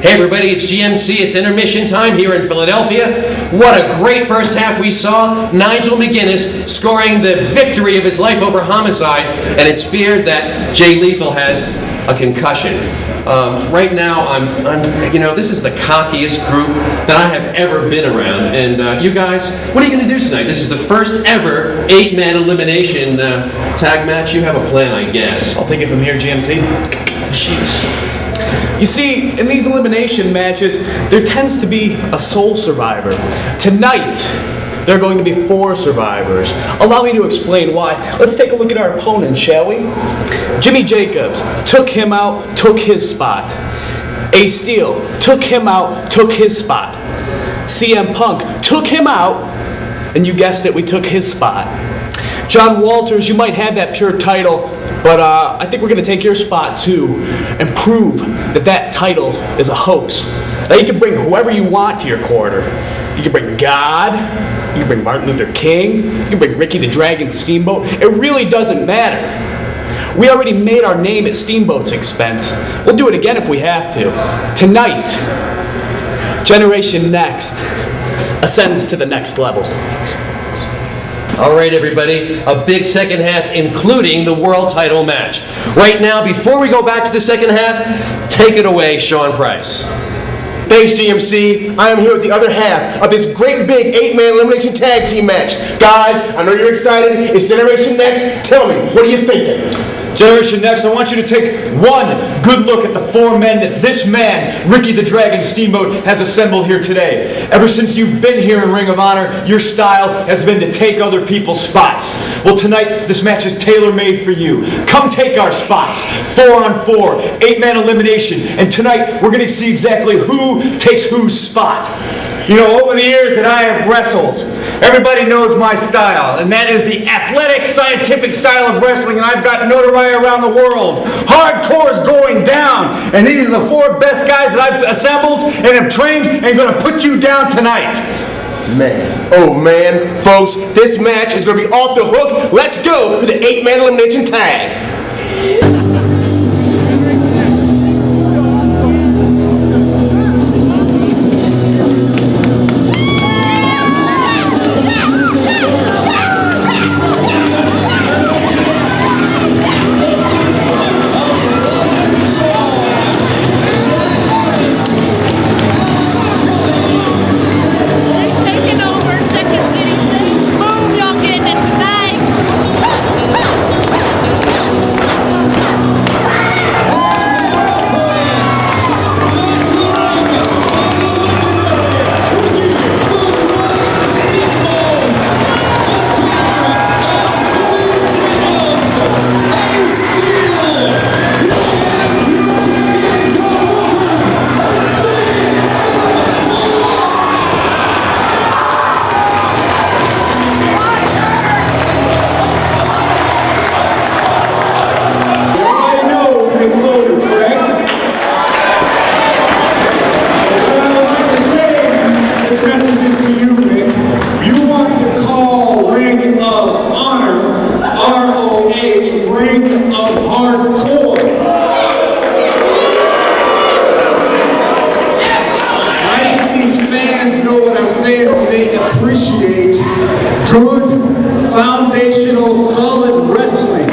Hey everybody, it's GMC. It's intermission time here in Philadelphia. What a great first half we saw. Nigel McGuinness scoring the victory of his life over Homicide, and it's feared that Jay Lethal has a concussion. Right now, this is the cockiest group that I have ever been around. And you guys, what are you going to do tonight? This is the first ever 8-man elimination tag match. You have a plan, I guess. I'll take it from here, GMC. Jeez. You see, in these elimination matches, there tends to be a sole survivor. Tonight, there are going to be 4 survivors. Allow me to explain why. Let's take a look at our opponent, shall we? Jimmy Jacobs took him out, took his spot. Ace Steel took him out, took his spot. CM Punk took him out, and you guessed it, we took his spot. John Walters, you might have that pure title, but I think we're going to take your spot too and prove that that title is a hoax. Now you can bring whoever you want to your corner. You can bring God, you can bring Martin Luther King, you can bring Ricky the Dragon Steamboat. It really doesn't matter. We already made our name at Steamboat's expense. We'll do it again if we have to. Tonight, Generation Next ascends to the next level. All right, everybody, a big second half, including the world title match. Right now, before we go back to the second half, take it away, Sean Price. Thanks, GMC. I am here with the other half of this great big 8-man elimination tag team match. Guys, I know you're excited. It's Generation Next. Tell me, what are you thinking? Generation Next, I want you to take one good look at the 4 men that this man, Ricky the Dragon Steamboat, has assembled here today. Ever since you've been here in Ring of Honor, your style has been to take other people's spots. Well, tonight, this match is tailor-made for you. Come take our spots. 4-on-4, 8-man elimination. And tonight, we're going to see exactly who takes whose spot. You know, over the years that I have wrestled, everybody knows my style, and that is the athletic, scientific style of wrestling, and I've got notoriety around the world. Hardcore is going down, and these are the 4 best guys that I've assembled and have trained and going to put you down tonight. Man, oh man, folks, this match is going to be off the hook. Let's go with the 8-man elimination tag. Appreciate good, foundational, solid wrestling.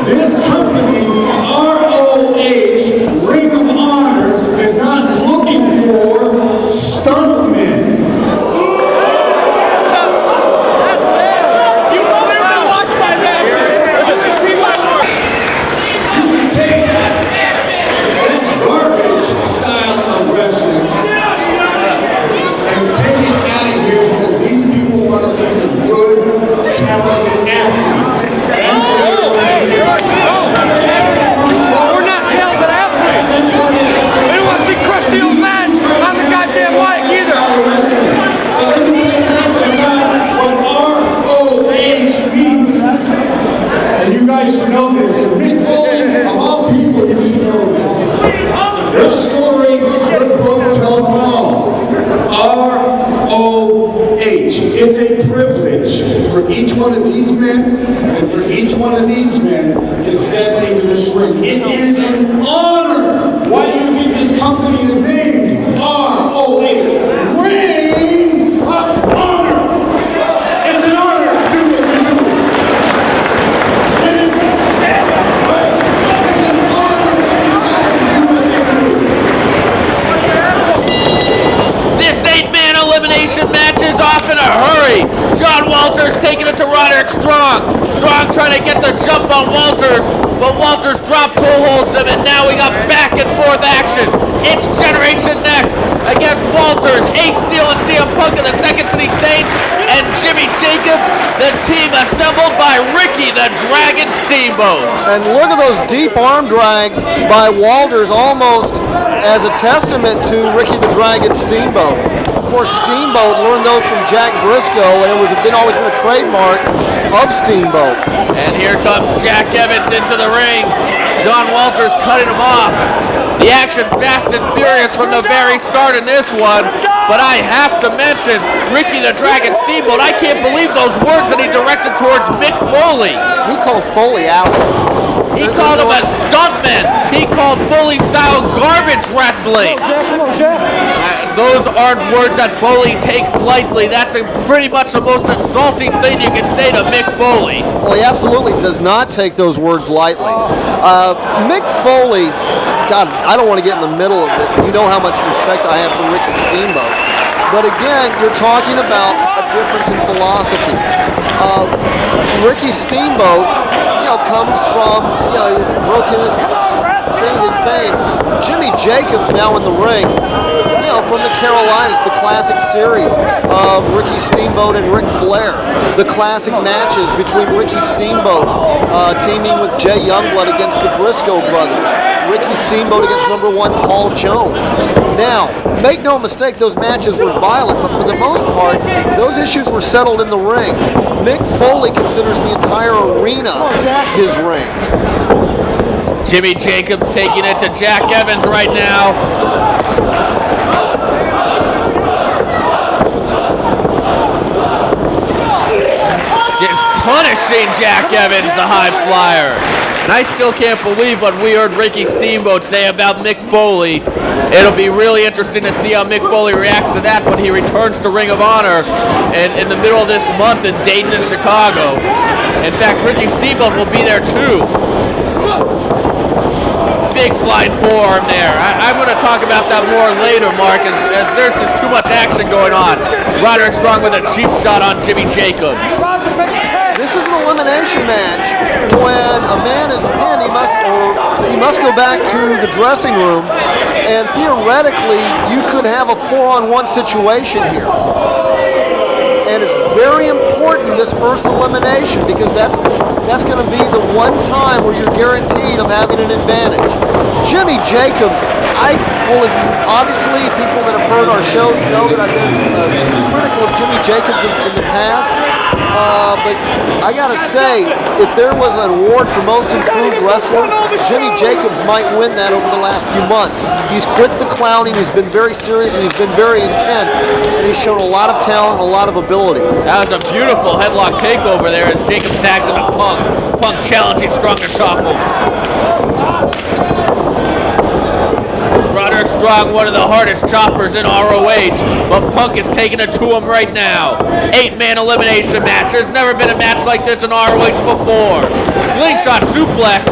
This company, ROH, Ring of Honor, is not looking for stuntmen. Take that garbage style of wrestling for each one of these men and for each one of these men to step into this ring. It is an honor. Why do you think this company is named ROH? Ring of Honor. It's an honor to do what you do. It's an honor for these guys to do what they do. This 8-man elimination match is off in a hurry. John Walters taking it to Roderick Strong. Strong trying to get the jump on Walters, but Walters drop toe holds him, and now we got back and forth action. It's Generation Next against Walters, Ace Steel and CM Punk in the Second City Stage, and Jimmy Jacobs, the team assembled by Ricky the Dragon Steamboat. And look at those deep arm drags by Walters, almost as a testament to Ricky the Dragon Steamboat. Of course, Steamboat learned those from Jack Briscoe, and it was always been a trademark of Steamboat. And here comes Jack Evans into the ring. John Walters cutting him off. The action fast and furious from the very start in this one. But I have to mention Ricky the Dragon Steamboat. I can't believe those words that he directed towards Mick Foley. He called Foley out. He called him a stuntman. He called Foley-style garbage wrestling. Those aren't words that Foley takes lightly. That's pretty much the most insulting thing you can say to Mick Foley. Well, he absolutely does not take those words lightly. Mick Foley, God, I don't want to get in the middle of this. You know how much respect I have for Ricky Steamboat. But again, you're talking about a difference in philosophies. Ricky Steamboat, comes from, broke his fame. Jimmy Jacobs now in the ring, from the Carolinas, the classic series of Ricky Steamboat and Ric Flair. The classic matches between Ricky Steamboat teaming with Jay Youngblood against the Briscoe brothers. Ricky Steamboat against number 1 Paul Jones. Now, make no mistake, those matches were violent, but for the most part, those issues were settled in the ring. Mick Foley considers the entire arena his ring. Jimmy Jacobs taking it to Jack Evans right now. Just punishing Jack Evans, the high flyer. And I still can't believe what we heard Ricky Steamboat say about Mick Foley. It'll be really interesting to see how Mick Foley reacts to that when he returns to Ring of Honor in the middle of this month in Dayton and Chicago. In fact, Ricky Steamboat will be there too. Big flying forearm there. I'm going to talk about that more later, Mark, as there's just too much action going on. Roderick Strong with a cheap shot on Jimmy Jacobs. This is an elimination match. When a man is pinned, he must go back to the dressing room, and theoretically, you could have a 4-on-1 situation here. And it's very important, this first elimination, because that's going to be the one time where you're guaranteed of having an advantage. Jimmy Jacobs, obviously people that have heard our shows know that I've been critical of Jimmy Jacobs in the past. But I gotta say, if there was an award for most improved wrestler, Jimmy Jacobs might win that over the last few months. He's quit the clowning, he's been very serious, and he's been very intense, and he's shown a lot of talent and a lot of ability. That was a beautiful headlock takeover there as Jacobs tags into Punk. Punk challenging Strong to shuffle. Roderick Strong, one of the hardest choppers in ROH, but Punk is taking it to him right now. 8-man elimination match. There's never been a match like this in ROH before. Slingshot suplex.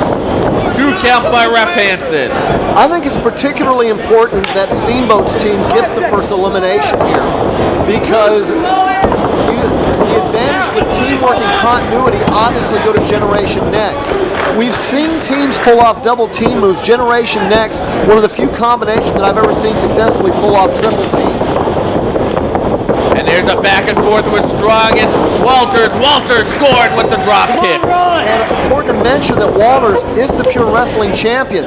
2 count by Ref Hansen. I think it's particularly important that Steamboat's team gets the first elimination here, because the advantage with teamwork and continuity obviously go to Generation Next. We've seen teams pull off double team moves. Generation Next, one of the few combinations that I've ever seen successfully pull off triple team. And there's a back and forth with Strong and Walters. Walters scored with the drop kick. And it's important to mention that Walters is the Pure Wrestling Champion,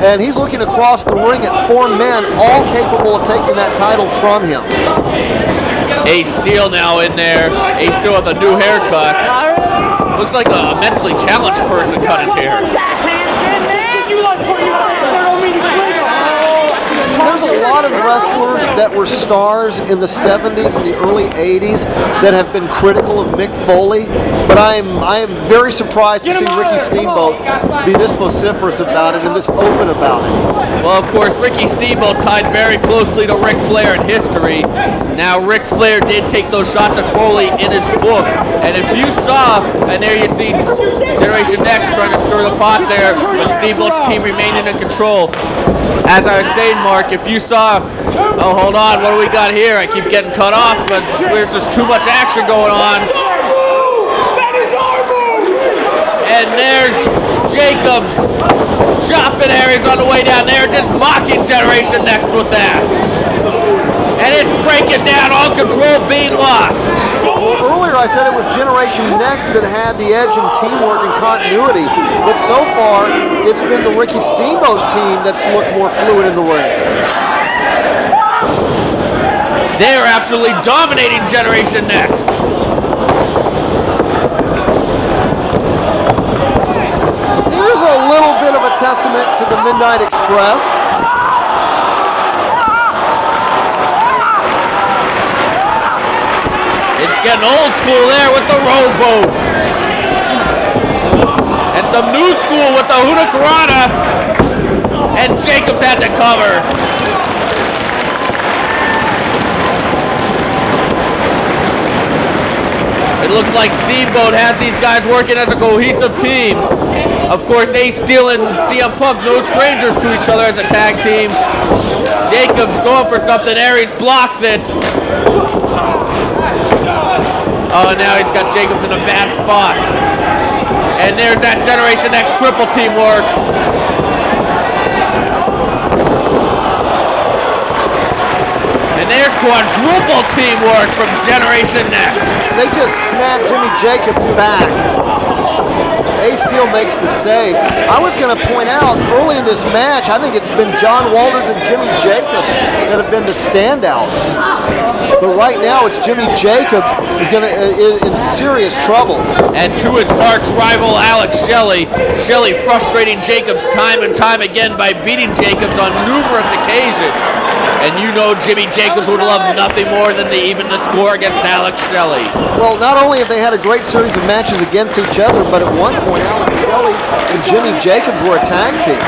and he's looking across the ring at 4 men, all capable of taking that title from him. Ace Steel now in there. Ace Steel with a new haircut. Looks like a mentally challenged person cut his hair. There's a a lot of wrestlers that were stars in the 70s and the early 80s that have been critical of Mick Foley, but I am very surprised to see Ricky Steamboat be this vociferous about it and this open about it. Well, of course, Ricky Steamboat tied very closely to Ric Flair in history. Now, Ric Flair did take those shots at Foley in his book, and if you saw, and there you see Generation Next trying to stir the pot there, but Steamboat's team remaining in control. As I was saying, Mark, if you saw, oh, hold on, what do we got here? I keep getting cut off, but there's just too much action going on. And there's Jacobs chopping Aries on the way down there, just mocking Generation Next with that. And it's breaking down, all control being lost. Well, earlier I said it was Generation Next that had the edge in teamwork and continuity, but so far it's been the Ricky Steamboat team that's looked more fluid in the ring. They're absolutely dominating Generation Next. Here's a little bit of a testament to the Midnight Express. It's getting old school there with the rowboat. And some new school with the Hurricanrana. And Jacobs had to cover. It looks like Steamboat has these guys working as a cohesive team. Of course, Ace Steel and CM Punk, no strangers to each other as a tag team. Jacobs going for something. Aries blocks it. Oh, now he's got Jacobs in a bad spot. And there's that Generation X triple teamwork. And there's quadruple teamwork from Generation Next. They just snapped Jimmy Jacobs back. Ace Steel makes the save. I was going to point out early in this match, I think it's been John Walters and Jimmy Jacobs that have been the standouts. But right now, it's Jimmy Jacobs who's in serious trouble. And to his arch rival, Alex Shelley. Shelley frustrating Jacobs time and time again by beating Jacobs on numerous occasions. And you know Jimmy Jacobs would love nothing more than to even the score against Alex Shelley. Well, not only have they had a great series of matches against each other, but at one point, Alex Shelley and Jimmy Jacobs were a tag team.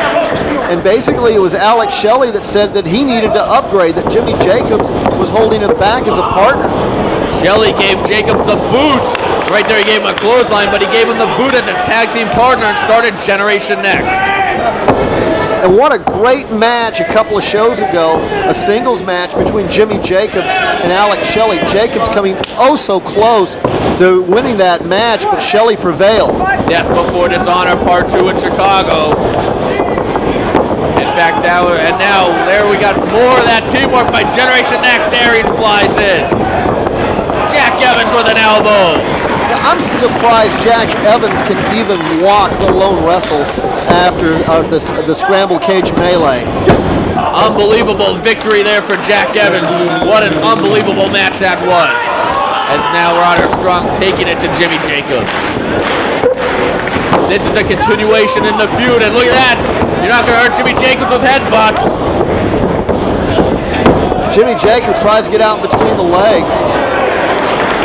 And basically, it was Alex Shelley that said that he needed to upgrade, that Jimmy Jacobs was holding him back as a partner. Shelley gave Jacobs the boot. Right there, he gave him a clothesline, but he gave him the boot as his tag team partner and started Generation Next. And what a great match a couple of shows ago, a singles match between Jimmy Jacobs and Alex Shelley. Jacobs coming oh so close to winning that match, but Shelley prevailed. Death Before Dishonor Part 2 in Chicago. In fact, now there we got more of that teamwork by Generation Next. Aries flies in. Jack Evans with an elbow. I'm surprised Jack Evans can even walk, let alone wrestle, after the scramble cage melee. Unbelievable victory there for Jack Evans. What an unbelievable match that was. As now Roderick Strong taking it to Jimmy Jacobs. This is a continuation in the feud, and look at that. You're not going to hurt Jimmy Jacobs with headbutts. Jimmy Jacobs tries to get out between the legs.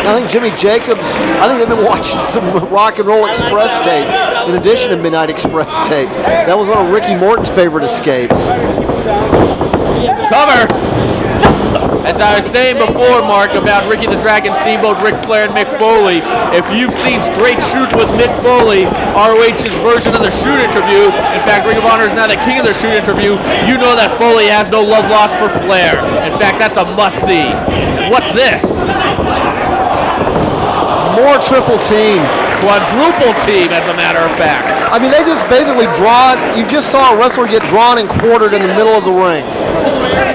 I think Jimmy Jacobs, they've been watching some Rock and Roll Express tape in addition to Midnight Express tape. That was one of Ricky Morton's favorite escapes. Cover. As I was saying before, Mark, about Ricky the Dragon Steamboat, Ric Flair, and Mick Foley, if you've seen Straight Shoot with Mick Foley, ROH's version of the Shoot interview, in fact, Ring of Honor is now the king of the Shoot interview, you know that Foley has no love lost for Flair. In fact, that's a must-see. What's this? More triple team. Quadruple team, as a matter of fact. I mean, they just basically you just saw a wrestler get drawn and quartered in the middle of the ring.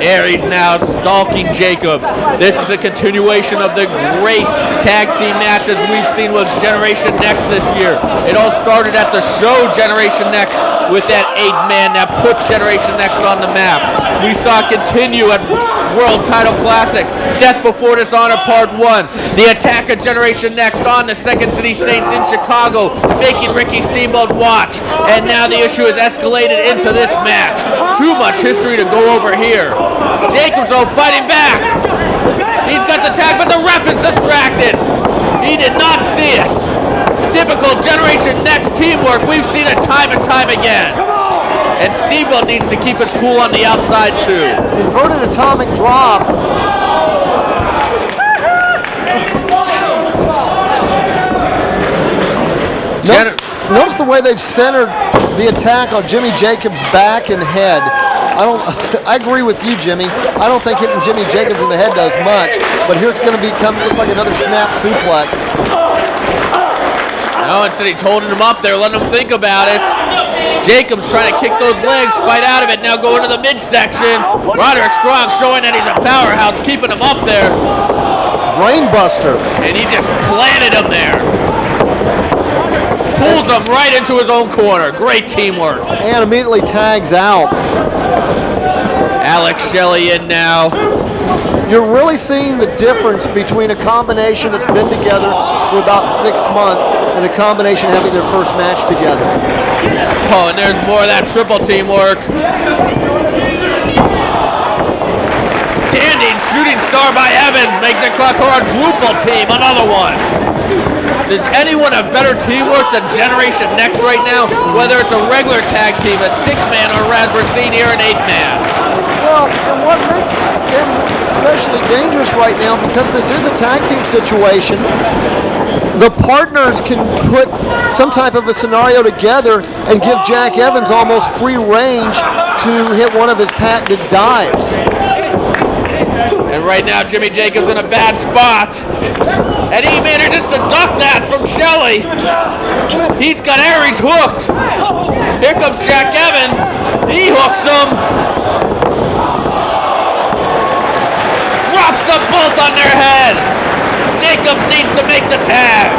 Aries now stalking Jacobs. This is a continuation of the great tag team matches we've seen with Generation Next this year. It all started at the show Generation Next with that 8-man that put Generation Next on the map. We saw it continue at World Title Classic. Death Before Dishonor Part 1. The attack of Generation Next on the Second City Saints in Chicago, making Ricky Steamboat watch. And now the issue has escalated into this match. Too much history to go over here. Jacobs, though, fighting back. He's got the tag, but the ref is distracted. He did not see it. Typical Generation Next teamwork. We've seen it time and time again. And Steamboat needs to keep his cool on the outside, too. Inverted atomic drop. Notice the way they've centered the attack on Jimmy Jacobs' back and head. I agree with you, Jimmy. I don't think hitting Jimmy Jacobs in the head does much, but here it's going to looks like another snap suplex. No, instead he's holding him up there, letting him think about it. Jacobs trying to kick those legs, fight out of it, now go into the midsection. Roderick Strong showing that he's a powerhouse, keeping him up there. Brainbuster. And he just planted him there. Pulls him right into his own corner. Great teamwork. And immediately tags out. Alex Shelley in now. You're really seeing the difference between a combination that's been together for about 6 months and a combination having their first match together. Oh, and there's more of that triple teamwork. Standing shooting star by Evans makes it a quadruple team. Another one. Does anyone have better teamwork than Generation Next right now? Whether it's a regular tag team, a 6-man, or as we're seeing here, an 8-man. Well, and what makes them especially dangerous right now, because this is a tag team situation, the partners can put some type of a scenario together and give Jack Evans almost free range to hit one of his patented dives. And right now, Jimmy Jacobs in a bad spot. And he manages to duck that from Shelley. He's got Aries hooked. Here comes Jack Evans. He hooks him. Drops them both on their head. Jacobs needs to make the tag.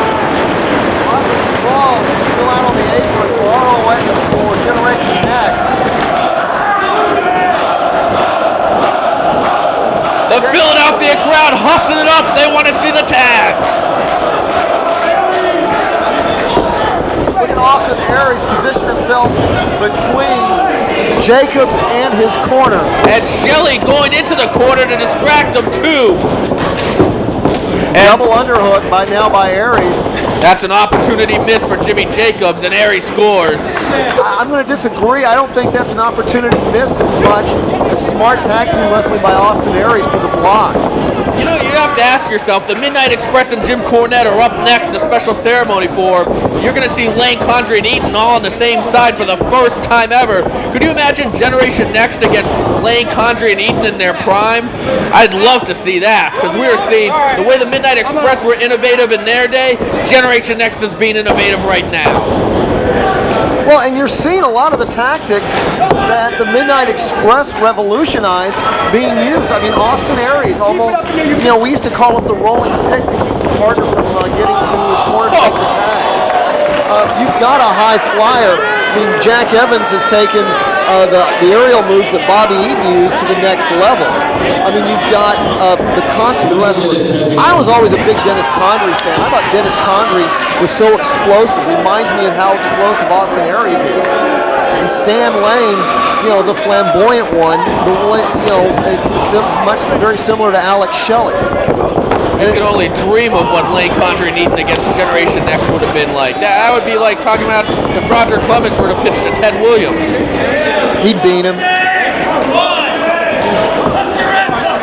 Strong still out on the apron for ROH for Generation Next. The Philadelphia crowd hustling it up. They want to see the tag. Look at Austin Aries position himself between Jacobs and his corner. And Shelley going into the corner to distract him too. Double underhook by Aries. That's an opportunity missed for Jimmy Jacobs, and Aries scores. I'm going to disagree. I don't think that's an opportunity missed as much as smart tag team wrestling by Austin Aries for the block. You know, you have to ask yourself, the Midnight Express and Jim Cornette are up next, a special ceremony for. You're going to see Lane, Condrey, and Eaton all on the same side for the first time ever. Could you imagine Generation Next against Lane, Condrey, and Eaton in their prime? I'd love to see that, because we are seeing the way the Midnight Express were innovative in their day, Generation Next is being innovative right now. Well, and you're seeing a lot of the tactics that the Midnight Express revolutionized being used. I mean, Austin Aries almost, we used to call it the rolling pick to keep the partner from getting to his corner to make the tag. You've got a high flyer. I mean, Jack Evans has taken the aerial moves that Bobby Eaton used to the next level. I mean, you've got the constant wrestler. I was always a big Dennis Condrey fan. I thought Dennis Condrey was so explosive. Reminds me of how explosive Austin Aries is. And Stan Lane, the flamboyant one, very similar to Alex Shelley. You can only dream of what Lane, Condrey, and Eaton against Generation Next would have been like. That would be like talking about if Roger Clemens were to pitch to Ted Williams. He'd beat him.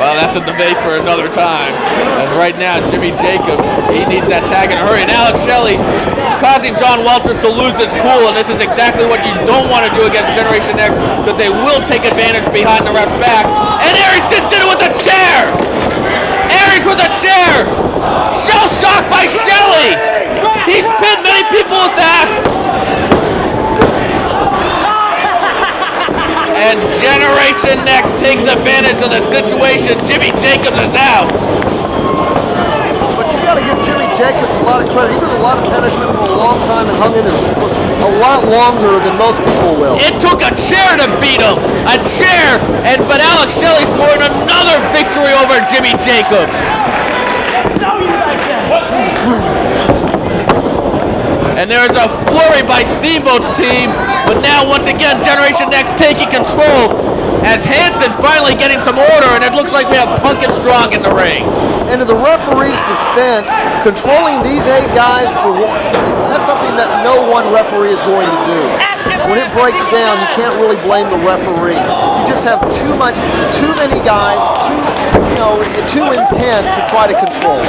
Well, that's a debate for another time. As right now, Jimmy Jacobs, he needs that tag in a hurry. And Alex Shelley is causing John Walters to lose his cool, and this is exactly what you don't want to do against Generation Next, because they will take advantage behind the ref's back. And Aries just did it with a chair! Aries with a chair! Shell shock by Shelley! He's pinned many people with that! And Generation Next takes advantage of the situation. Jimmy Jacobs is out. But you got to give Jimmy Jacobs a lot of credit. He took a lot of punishment for a long time and hung a lot longer than most people will. It took a chair to beat him. A chair, but Alex Shelley scoring another victory over Jimmy Jacobs. And there's a flurry by Steamboat's team, but now once again Generation Next taking control as Hanson finally getting some order, and it looks like we have Punk and Strong in the ring. And to the referee's defense, controlling these 8 guys for one, that's something that no one referee is going to do. When it breaks down, you can't really blame the referee. You just have too many guys, too intent to try to control.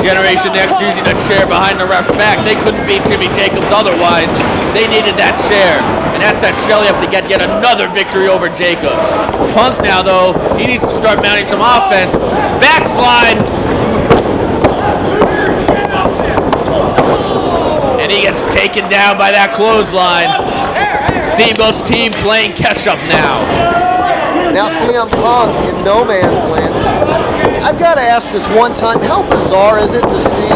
Generation Next using a chair behind the ref's back. They couldn't beat Jimmy Jacobs otherwise. They needed that chair. And that set Shelley up to get yet another victory over Jacobs. Punk now, though, he needs to start mounting some offense. Backslide. And he gets taken down by that clothesline. Steamboat's team playing catch-up now. Now CM Punk in no man's land. I've got to ask this one time, how bizarre is it to see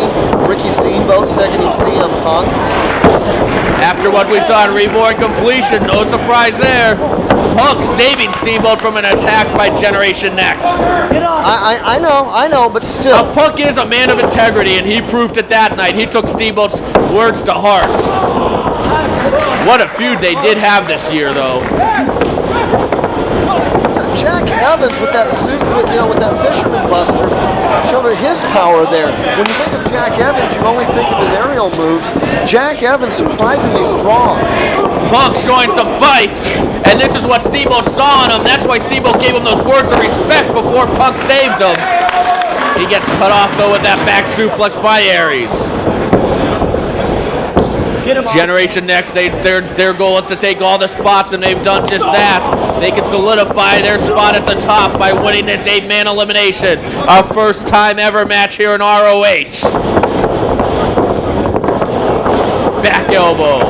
Ricky Steamboat seconding CM Punk? After what we saw in Reborn Completion, no surprise there. Punk saving Steamboat from an attack by Generation Next. I know, but still. Now, Punk is a man of integrity, and he proved it that night. He took Steamboat's words to heart. What a feud they did have this year, though. Jack Evans with that suit, with that fisherman buster, showed his power there. When you think of Jack Evans, you only think of his aerial moves. Jack Evans surprisingly strong. Punk showing some fight, and this is what Steamboat saw in him. That's why Steamboat gave him those words of respect before Punk saved him. He gets cut off though with that back suplex by Aries. Generation Next, their goal is to take all the spots, and they've done just that. They can solidify their spot at the top by winning this 8-man elimination. Our first time ever match here in ROH. Back elbow.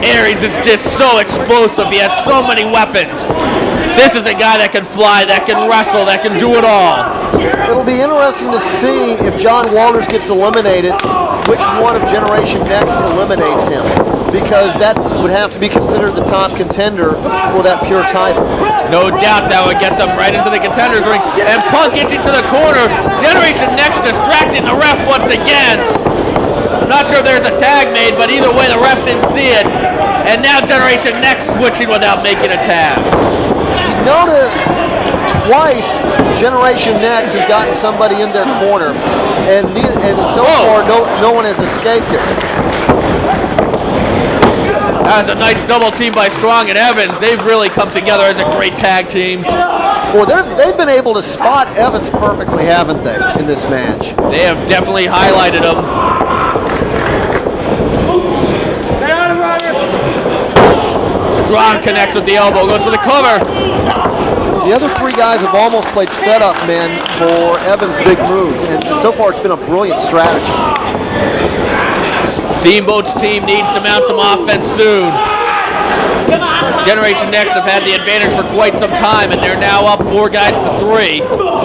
Aries is just so explosive. He has so many weapons. This is a guy that can fly, that can wrestle, that can do it all. It'll be interesting to see if John Walters gets eliminated, which one of Generation Next eliminates him, because that would have to be considered the top contender for that pure title. No doubt that would get them right into the contenders ring. And Punk itching to the corner. Generation Next distracting the ref once again. I'm not sure if there's a tag made, but either way the ref didn't see it. And now Generation Next switching without making a tag. Notice twice Generation Next has gotten somebody in their corner, and so far no one has escaped it. That was a nice double team by Strong and Evans. They've really come together as a great tag team. Well, they've been able to spot Evans perfectly, haven't they, in this match? They have definitely highlighted him. Strong connects with the elbow, goes for the cover. The other 3 guys have almost played setup men for Evans' big moves, and so far it's been a brilliant strategy. Steamboat's team needs to mount some offense soon. Generation Next have had the advantage for quite some time, and they're now up 4 guys to 3.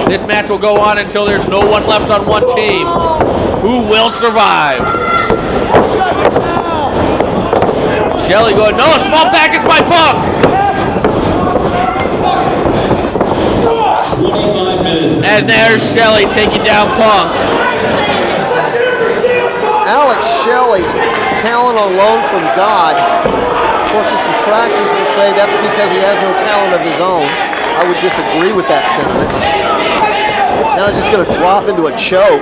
This match will go on until there's no one left on one team. Who will survive? Shelley going, no, small package by Punk. 25 minutes. And there's Shelley taking down Punk. Alex Shelley, talent on loan from God. Of course, his detractors will say that's because he has no talent of his own. I would disagree with that sentiment. Now he's just going to drop into a choke.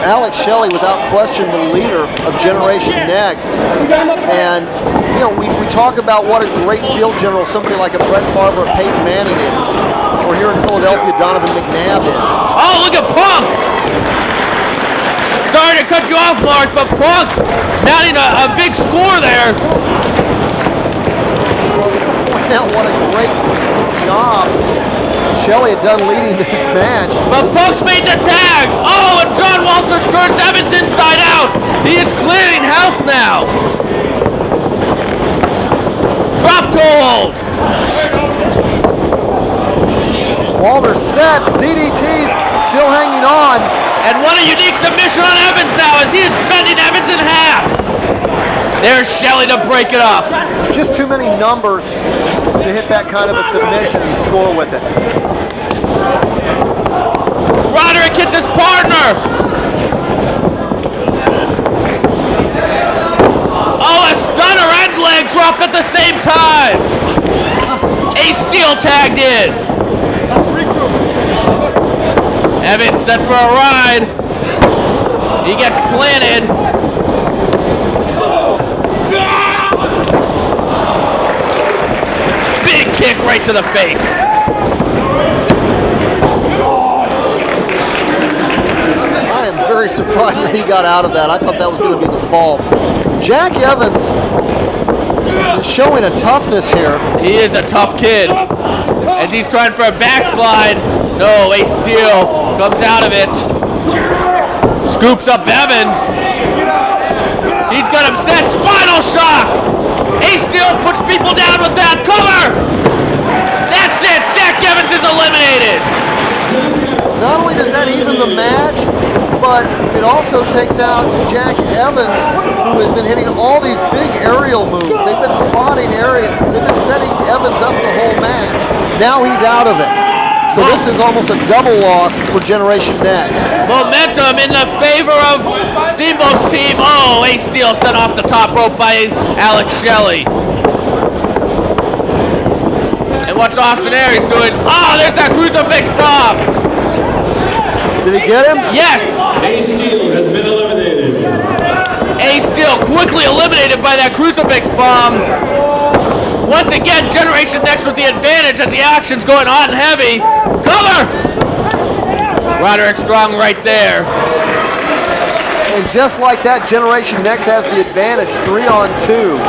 Alex Shelley, without question, the leader of Generation Next. And, we talk about what a great field general somebody like a Brett Favre or Peyton Manning is. Or here in Philadelphia, Donovan McNabb is. Oh, look at Punk! Sorry to cut you off, Mark, but Punk mounting a big score there. Now, what a great job Shelley had done leading this match. But Punk's made the tag. Oh, and John Walters turns Evans inside out. He is clearing house now. Drop toe hold. Walters sets, DDT's still hanging on. unique submission on Evans now as he is bending Evans in half. There's Shelley to break it up. Just too many numbers to hit that kind of a submission and score with it. Roderick hits his partner. Oh, a stunner and leg drop at the same time. Ace Steel tagged in. Evans set for a ride. He gets planted. Big kick right to the face. I am very surprised that he got out of that. I thought that was going to be the fall. Jack Evans is showing a toughness here. He is a tough kid. As he's trying for a backslide. No, Ace Steel comes out of it. Scoops up Evans. He's got him set. Spinal shock. Ace Steel puts people down with that. Cover. That's it. Jack Evans is eliminated. Not only does that even the match, but it also takes out Jack Evans, who has been hitting all these big aerial moves. They've been spotting they've been setting Evans up the whole match. Now he's out of it. So this is almost a double loss for Generation Next. Momentum in the favor of Steamboat's team. Oh, Ace Steel set off the top rope by Alex Shelley. And what's Austin Aries doing? Oh, there's that crucifix bomb. Did he get him? Yes. Ace Steel has been eliminated. Ace Steel quickly eliminated by that crucifix bomb. Once again, Generation Next with the advantage as the action's going hot and heavy. Cover! Roderick Strong right there. And just like that, Generation Next has the advantage, 3-on-2.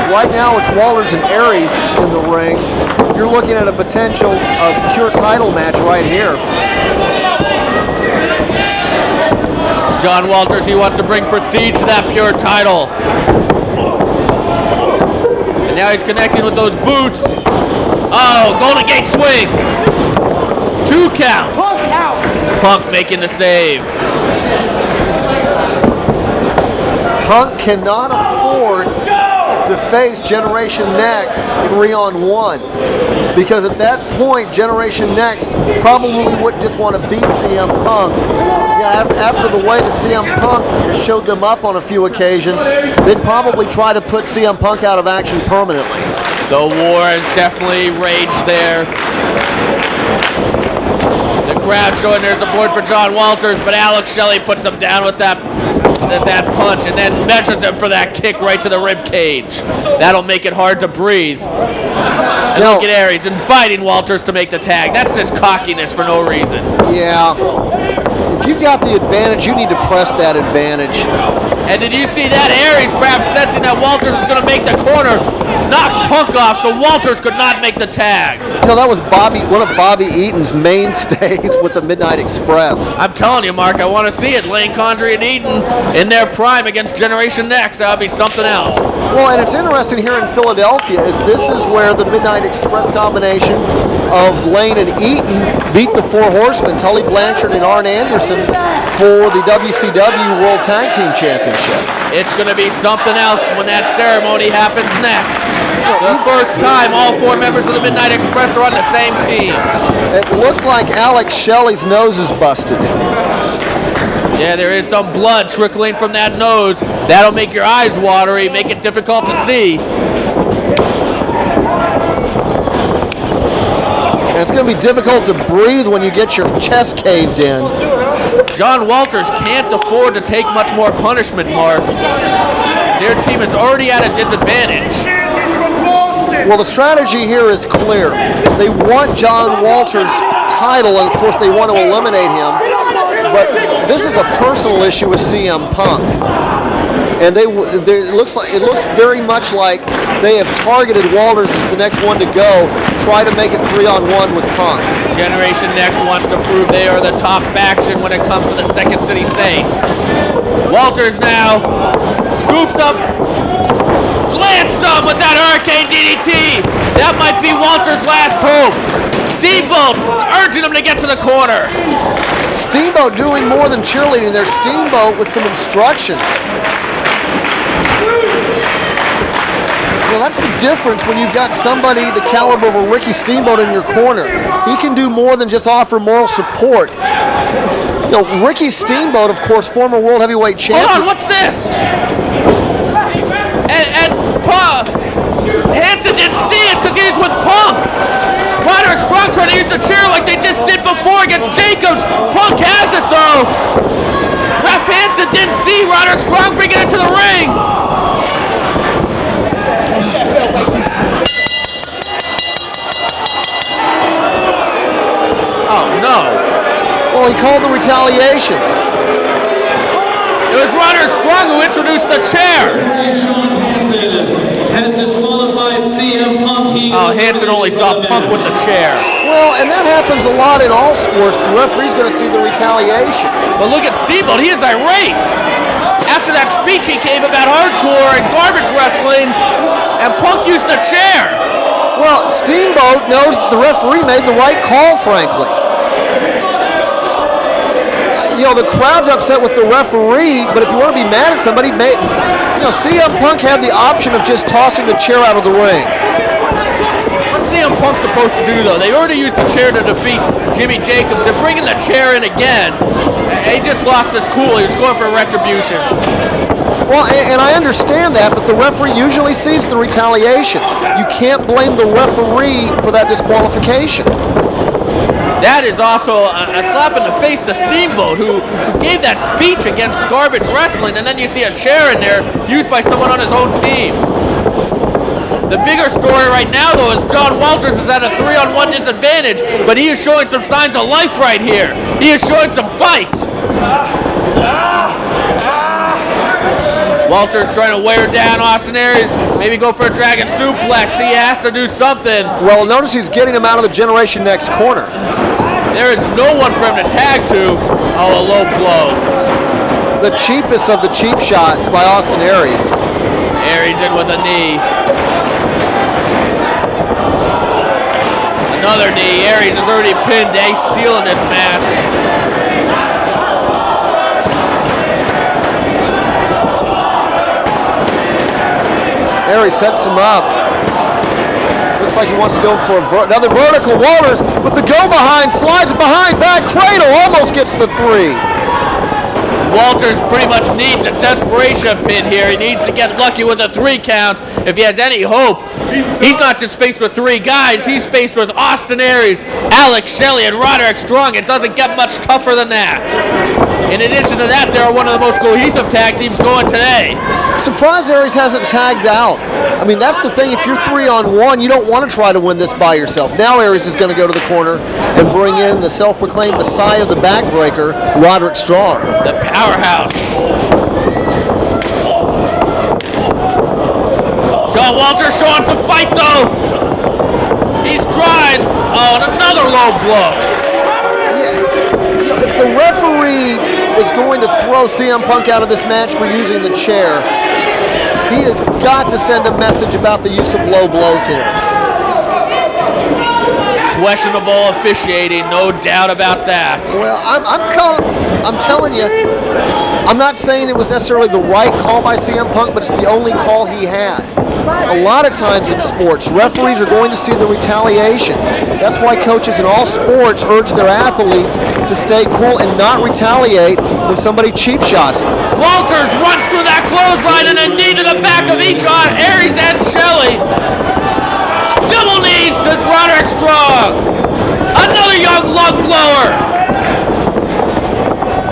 Right now it's Walters and Aries in the ring. You're looking at a potential pure title match right here. John Walters, he wants to bring prestige to that pure title. And now he's connecting with those boots. Oh, Golden Gate swing. 2 count. Punk making the save. Punk cannot afford to face Generation Next 3-on-1, because at that point Generation Next probably would just want to beat CM Punk. Yeah, after the way that CM Punk showed them up on a few occasions, they'd probably try to put CM Punk out of action permanently. The war has definitely raged there. The crowd showing their support for John Walters, but Alex Shelley puts him down with that punch and then measures him for that kick right to the rib cage. That'll make it hard to breathe. And look at Aries inviting Walters to make the tag. That's just cockiness for no reason. Yeah. If you've got the advantage, you need to press that advantage. And did you see that? Aries perhaps sensing that Walters was going to make the corner, knocked Punk off so Walters could not make the tag. You know, that was one of Bobby Eaton's mainstays with the Midnight Express. I'm telling you, Mark, I want to see it. Lane Condrey and Eaton in their prime against Generation Next. That'll be something else. Well, and it's interesting here in Philadelphia is this is where the Midnight Express combination of Lane and Eaton beat the Four Horsemen, Tully Blanchard and Arn Anderson, for the WCW World Tag Team Championship. It's going to be something else when that ceremony happens next. The first time all 4 members of the Midnight Express are on the same team. It looks like Alex Shelley's nose is busted. Yeah, there is some blood trickling from that nose. That'll make your eyes watery, make it difficult to see. And it's going to be difficult to breathe when you get your chest caved in. John Walters can't afford to take much more punishment, Mark. Their team is already at a disadvantage. Well, the strategy here is clear. They want John Walters' title, and of course they want to eliminate him. But this is a personal issue with CM Punk. And it looks very much like they have targeted Walters as the next one to go, try to make it 3-on-1 with Punk. Generation Next wants to prove they are the top faction when it comes to the Second City Saints. Walters now scoops up, plants some with that Hurricane DDT. That might be Walters' last hope. Steamboat urging him to get to the corner. Steamboat doing more than cheerleading there. Steamboat with some instructions. Well, that's the difference when you've got somebody the caliber of a Ricky Steamboat in your corner. He can do more than just offer moral support. You know, Ricky Steamboat, of course, former world heavyweight champion. Hold on, what's this? And Hanson didn't see it because he was with Punk. Roderick Strong trying to use the chair like they just did before against Jacobs. Punk has it though. Ref Hanson didn't see Roderick Strong bring it into the ring. Oh no. Well, he called the retaliation. It was Roderick Strong who introduced the chair. Sean Hansen has disqualified CM Punk. Oh, Hanson only saw Punk with the chair. Well, and that happens a lot in all sports. The referee's going to see the retaliation. But look at Steamboat, he is irate. After that speech he gave about hardcore and garbage wrestling, and Punk used the chair. Well, Steamboat knows the referee made the right call, frankly. You know, the crowd's upset with the referee, but if you want to be mad at somebody, CM Punk had the option of just tossing the chair out of the ring. What's CM Punk supposed to do, though? They already used the chair to defeat Jimmy Jacobs, and bringing the chair in again, he just lost his cool. He was going for retribution. Well, and I understand that, but the referee usually sees the retaliation. You can't blame the referee for that disqualification. That is also a slap in the face to Steamboat, who gave that speech against garbage wrestling, and then you see a chair in there used by someone on his own team. The bigger story right now, though, is John Walters is at a 3-on-1 disadvantage, but he is showing some signs of life right here. He is showing some fight. Walters trying to wear down Austin Aries, maybe go for a dragon suplex. He has to do something. Well, notice he's getting him out of the Generation Next corner. There is no one for him to tag to. Oh, a low blow. The cheapest of the cheap shots by Austin Aries. Aries in with a knee. Another knee. Aries is already pinned. Ace Steel in this match. Aries sets him up. Looks like he wants to go for another vertical. Walters with the go behind, slides behind, back cradle, almost gets the 3. Walters pretty much needs a desperation pin here. He needs to get lucky with a 3 count if he has any hope. He's not just faced with 3 guys, he's faced with Austin Aries, Alex Shelley, and Roderick Strong. It doesn't get much tougher than that. In addition to that, they're one of the most cohesive tag teams going today. Surprised Aries hasn't tagged out. I mean, that's the thing. If you're 3-on-1, you don't want to try to win this by yourself. Now Aries is going to go to the corner and bring in the self-proclaimed messiah of the backbreaker, Roderick Strong. The powerhouse. John Walters showing some fight, though. He's trying. Oh, and another low blow. If the referee is going to throw CM Punk out of this match for using the chair, he has got to send a message about the use of low blows here. Questionable officiating, no doubt about that. Well, I'm telling you, I'm not saying it was necessarily the right call by CM Punk, but it's the only call he had. A lot of times in sports, referees are going to see the retaliation. That's why coaches in all sports urge their athletes to stay cool and not retaliate when somebody cheap shots them. Walters runs through that clothesline and a knee to the back of each on Aries and Shelley. Double knees to Roderick Strong. Another young lung blower.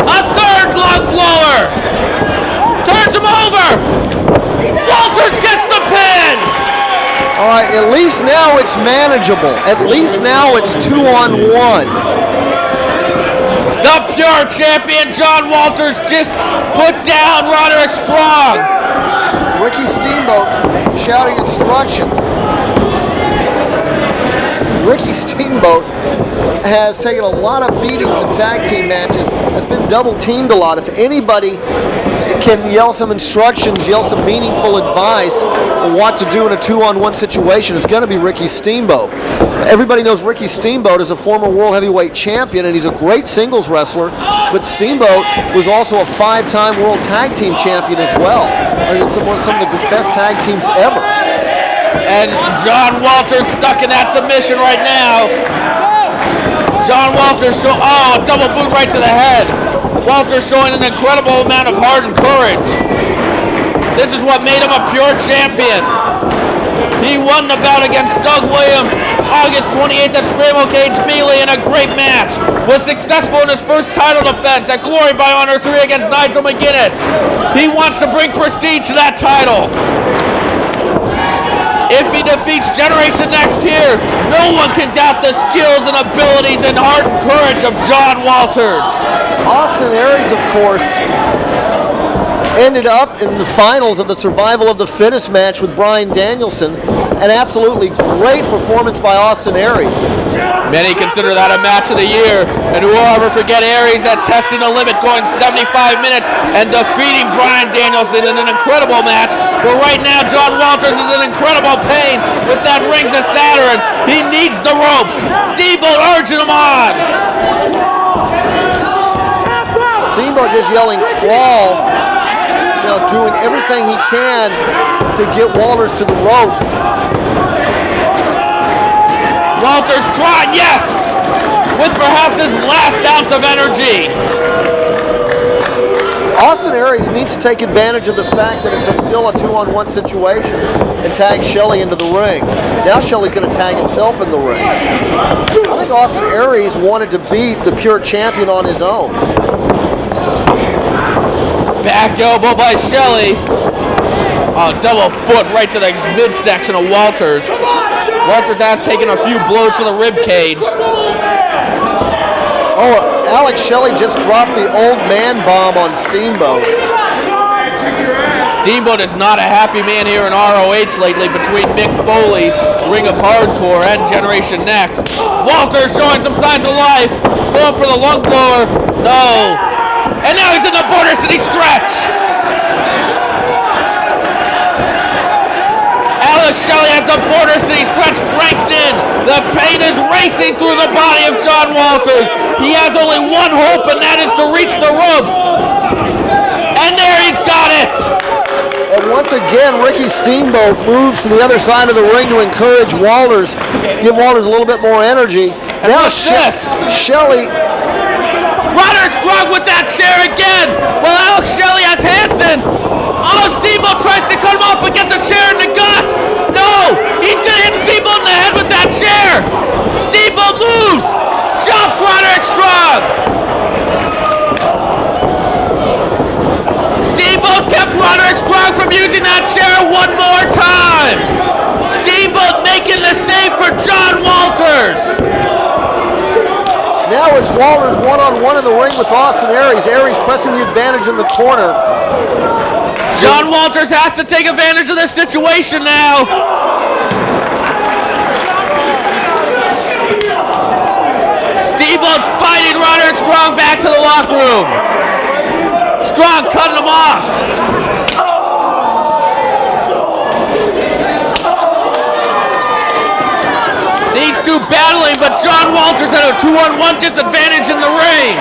A third lung blower. Turns him over. Walters gets the pin. All right, at least now it's manageable. At least now it's 2-on-1. The pure champion John Walters just put down Roderick Strong. Ricky Steamboat shouting instructions. Ricky Steamboat has taken a lot of beatings in tag team matches, has been double teamed a lot. If anybody can yell some instructions, yell some meaningful advice on what to do in a 2-on-1 situation, it's going to be Ricky Steamboat. Everybody knows Ricky Steamboat is a former world heavyweight champion, and he's a great singles wrestler, but Steamboat was also a 5-time world tag team champion as well. I mean, some of the best tag teams ever. And John Walters stuck in that submission right now. John Walters a double boot right to the head. Walters showing an incredible amount of heart and courage. This is what made him a pure champion. He won the bout against Doug Williams August 28th at Scramble Cage Melee in a great match. Was successful in his first title defense at Glory by Honor 3 against Nigel McGuinness. He wants to bring prestige to that title. If he defeats Generation Next here, no one can doubt the skills and abilities and heart and courage of John Walters. Austin Aries, of course, ended up in the finals of the Survival of the Fittest match with Bryan Danielson. An absolutely great performance by Austin Aries. Many consider that a match of the year, and who will ever forget Aries at Testing the Limit going 75 minutes and defeating Bryan Danielson in an incredible match. But right now, John Walters is in incredible pain with that Rings of Saturn. He needs the ropes. Steamboat urging him on. Steamboat just yelling crawl, doing everything he can to get Walters to the ropes. Walters trying, yes, with perhaps his last ounce of energy. Austin Aries needs to take advantage of the fact that it's still a 2-on-1 situation and tag Shelley into the ring. Now Shelley's going to tag himself in the ring. I think Austin Aries wanted to beat the pure champion on his own. Back elbow by Shelley. Double foot right to the midsection of Walters. Walters has taken a few blows to the rib cage. Alex Shelley just dropped the old man bomb on Steamboat. Steamboat is not a happy man here in ROH lately between Mick Foley's Ring of Hardcore and Generation Next. Walters showing some signs of life. Going for the lung blower. No. And now he's in the Border City stretch. Alex Shelley has the Border City stretch cranked in. The pain is racing through the body of John Walters. He has only one hope, and that is to reach the ropes. And there he's got it. And once again, Ricky Steamboat moves to the other side of the ring to encourage Walters, give Walters a little bit more energy. And now this. Shelley. Roderick Strong with that chair again. Well, Alex Shelley has Hansen. Steamboat tries to cut him off but gets a chair in the gut. No, he's going to hit Steamboat in the head with that chair. Steamboat moves. Chops Roderick Strong. Steamboat kept Roderick Strong from using that chair one more time. Steamboat making the save for John Walters. Now it's Walters one-on-one in the ring with Austin Aries. Aries pressing the advantage in the corner. John Walters has to take advantage of this situation now. Steamboat fighting Roderick Strong back to the locker room. Strong cutting him off. These two battling, but John Walters had a 2-on-1 disadvantage in the ring.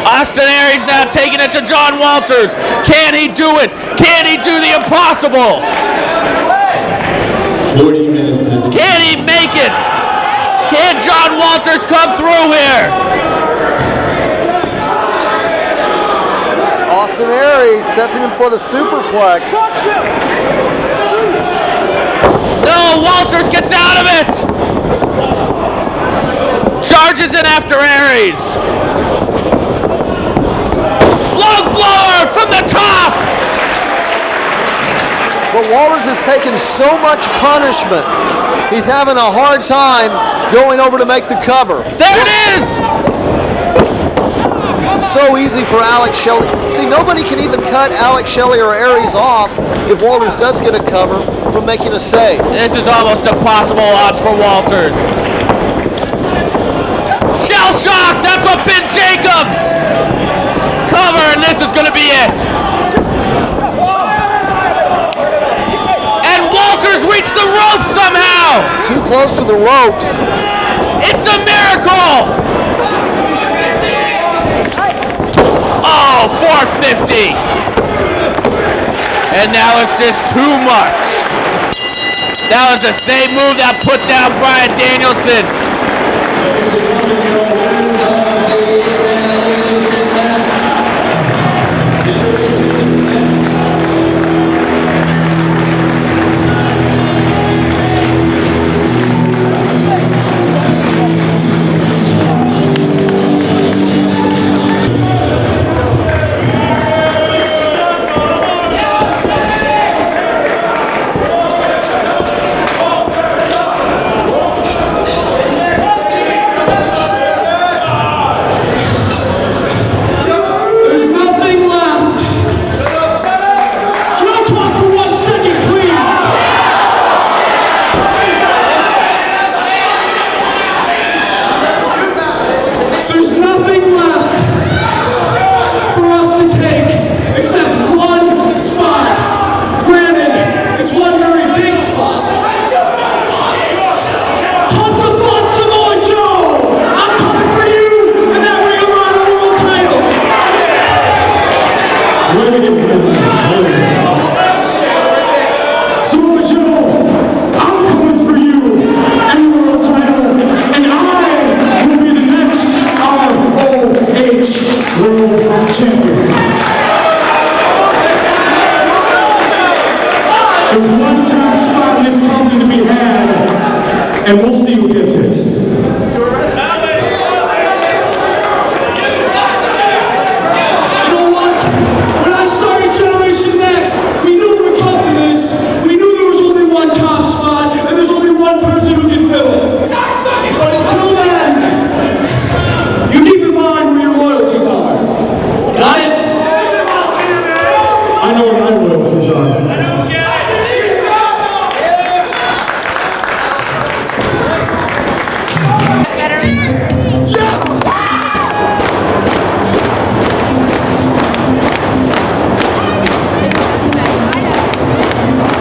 Austin Aries now taking it to John Walters. Can he do it? Can he do the impossible? 40 minutes. Can he make it? Can John Walters come through here? Austin Aries sets him for the superplex. No, Walters gets out of it. Charges in after Aries. Lung blower from the top. But Walters has taken so much punishment. He's having a hard time going over to make the cover. There it is. So easy for Alex Shelley. See, nobody can even cut Alex Shelley or Aries off if Walters does get a cover from from making a save. This is almost impossible odds for Walters. Shell shock, that's what pinned Jacobs. Cover, and this is gonna be it. And Walters reached the ropes somehow. Too close to the ropes. It's a miracle. Oh, 450. And now it's just too much. That was the same move that put down Bryan Danielson.